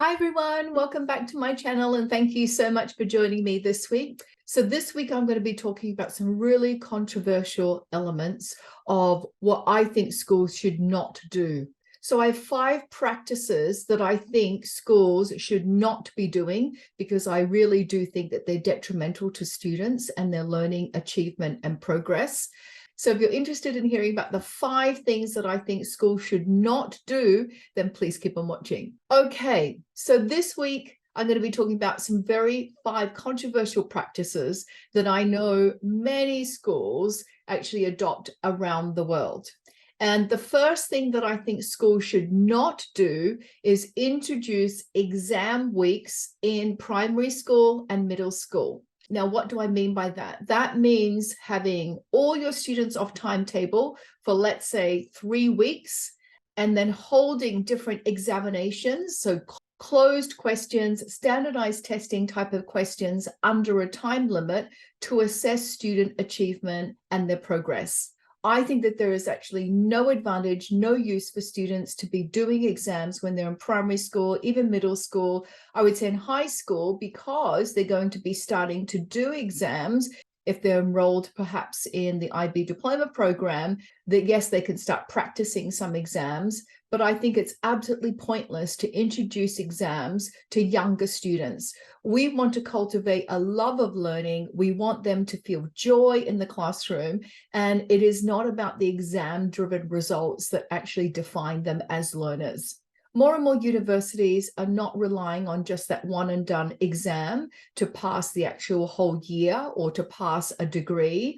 Hi everyone, welcome back to my channel and thank you so much for joining me this week. So this week I'm going to be talking about some really controversial elements of what I think schools should not do. So I have 5 practices that I think schools should not be doing because I really do think that they're detrimental to students and their learning, achievement and progress. So if you're interested in hearing about the 5 things that I think schools should not do, then please keep on watching. Okay, so this week I'm going to be talking about some 5 controversial practices that I know many schools actually adopt around the world. And the first thing that I think schools should not do is introduce exam weeks in primary school and middle school. Now, what do I mean by that? That means having all your students off timetable for, let's say, 3 weeks, and then holding different examinations. So closed questions, standardized testing type of questions under a time limit to assess student achievement and their progress. I think that there is actually no advantage, no use for students to be doing exams when they're in primary school, even middle school, I would say in high school, because they're going to be starting to do exams. If they're enrolled perhaps in the IB diploma program, that yes, they can start practicing some exams, but I think it's absolutely pointless to introduce exams to younger students. We want to cultivate a love of learning. We want them to feel joy in the classroom, and it is not about the exam-driven results that actually define them as learners. More and more universities are not relying on just that one and done exam to pass the actual whole year or to pass a degree.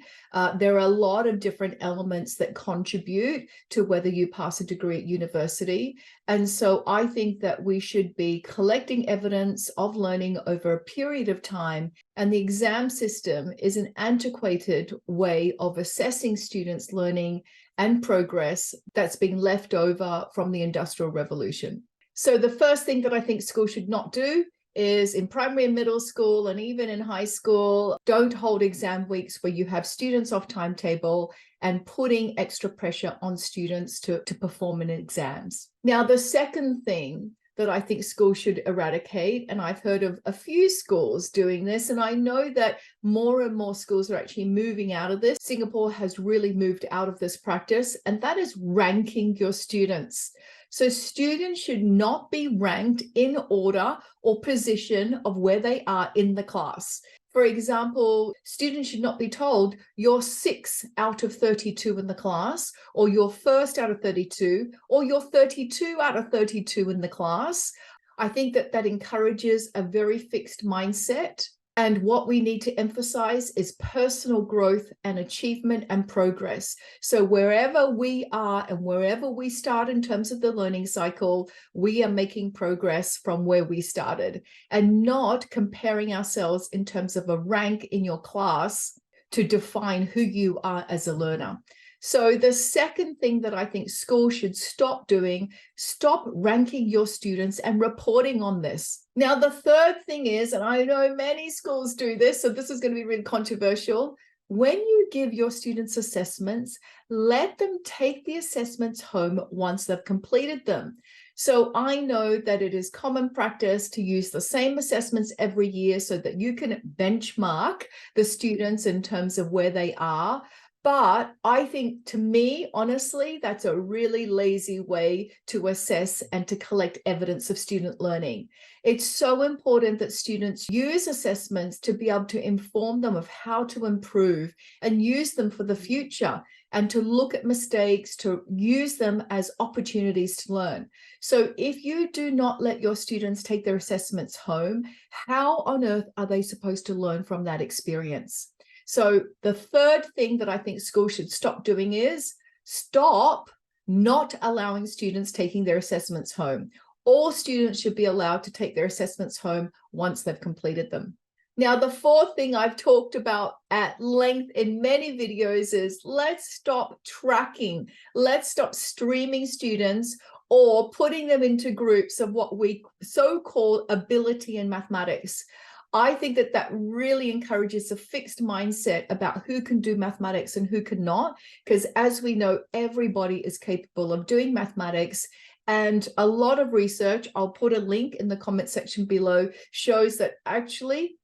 There are a lot of different elements that contribute to whether you pass a degree at university. And so I think that we should be collecting evidence of learning over a period of time. And the exam system is an antiquated way of assessing students' learning and progress that's been left over from the Industrial Revolution. So the first thing that I think schools should not do is in primary and middle school and even in high school, don't hold exam weeks where you have students off timetable and putting extra pressure on students to perform in exams. Now, the second thing that I think schools should eradicate, and I've heard of a few schools doing this, and I know that more and more schools are actually moving out of this. Singapore has really moved out of this practice, and that is ranking your students. So students should not be ranked in order or position of where they are in the class. For example, students should not be told you're 6 out of 32 in the class, or you're 1st out of 32, or you're 32 out of 32 in the class. I think that that encourages a very fixed mindset. And what we need to emphasize is personal growth and achievement and progress. So wherever we are and wherever we start in terms of the learning cycle, we are making progress from where we started, and not comparing ourselves in terms of a rank in your class to define who you are as a learner. So the second thing that I think schools should stop doing, stop ranking your students and reporting on this. Now, the third thing is, and I know many schools do this, so this is going to be really controversial. When you give your students assessments, let them take the assessments home once they've completed them. So I know that it is common practice to use the same assessments every year so that you can benchmark the students in terms of where they are. But I think, to me, honestly, that's a really lazy way to assess and to collect evidence of student learning. It's so important that students use assessments to be able to inform them of how to improve and use them for the future, and to look at mistakes, to use them as opportunities to learn. So if you do not let your students take their assessments home, how on earth are they supposed to learn from that experience? So the third thing that I think schools should stop doing is stop not allowing students taking their assessments home. All students should be allowed to take their assessments home once they've completed them. Now, the fourth thing I've talked about at length in many videos is let's stop tracking. Let's stop streaming students or putting them into groups of what we so-called ability in mathematics. I think that that really encourages a fixed mindset about who can do mathematics and who cannot, because as we know, everybody is capable of doing mathematics. And a lot of research, I'll put a link in the comment section below, shows that actually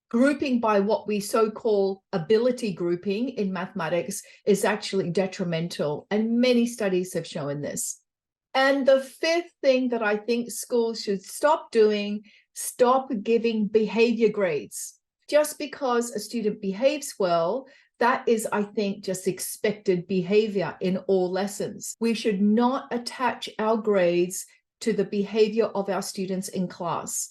grouping by what we so-call ability grouping in mathematics is actually detrimental. And many studies have shown this. And the fifth thing that I think schools should stop doing, stop giving behavior grades. Just because a student behaves well, that is, I think, just expected behavior in all lessons. We should not attach our grades to the behavior of our students in class.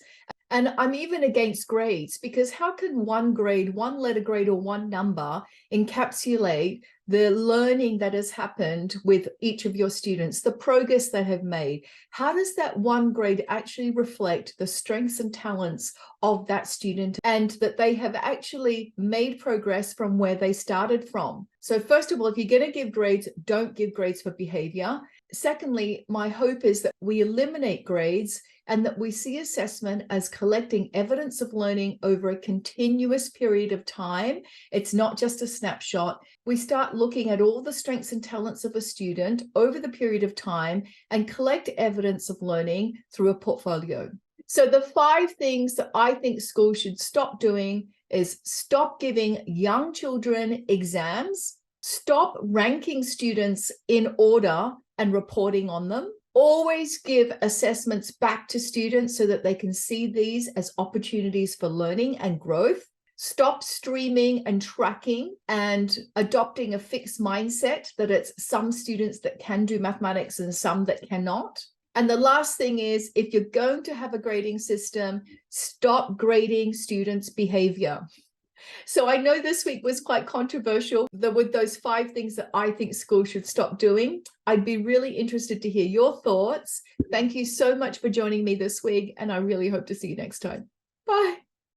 And I'm even against grades, because how can one grade, one letter grade, or one number encapsulate the learning that has happened with each of your students, the progress they have made? How does that one grade actually reflect the strengths and talents of that student, and that they have actually made progress from where they started from? So first of all, if you're going to give grades, don't give grades for behavior. Secondly, my hope is that we eliminate grades and that we see assessment as collecting evidence of learning over a continuous period of time. It's not just a snapshot. We start looking at all the strengths and talents of a student over the period of time and collect evidence of learning through a portfolio. So the 5 things that I think schools should stop doing is stop giving young children exams, stop ranking students in order and reporting on them. Always give assessments back to students so that they can see these as opportunities for learning and growth. Stop streaming and tracking and adopting a fixed mindset that it's some students that can do mathematics and some that cannot. And the last thing is, if you're going to have a grading system, stop grading students' behavior. So I know this week was quite controversial with those 5 things that I think schools should stop doing. I'd be really interested to hear your thoughts. Thank you so much for joining me this week, and I really hope to see you next time. Bye.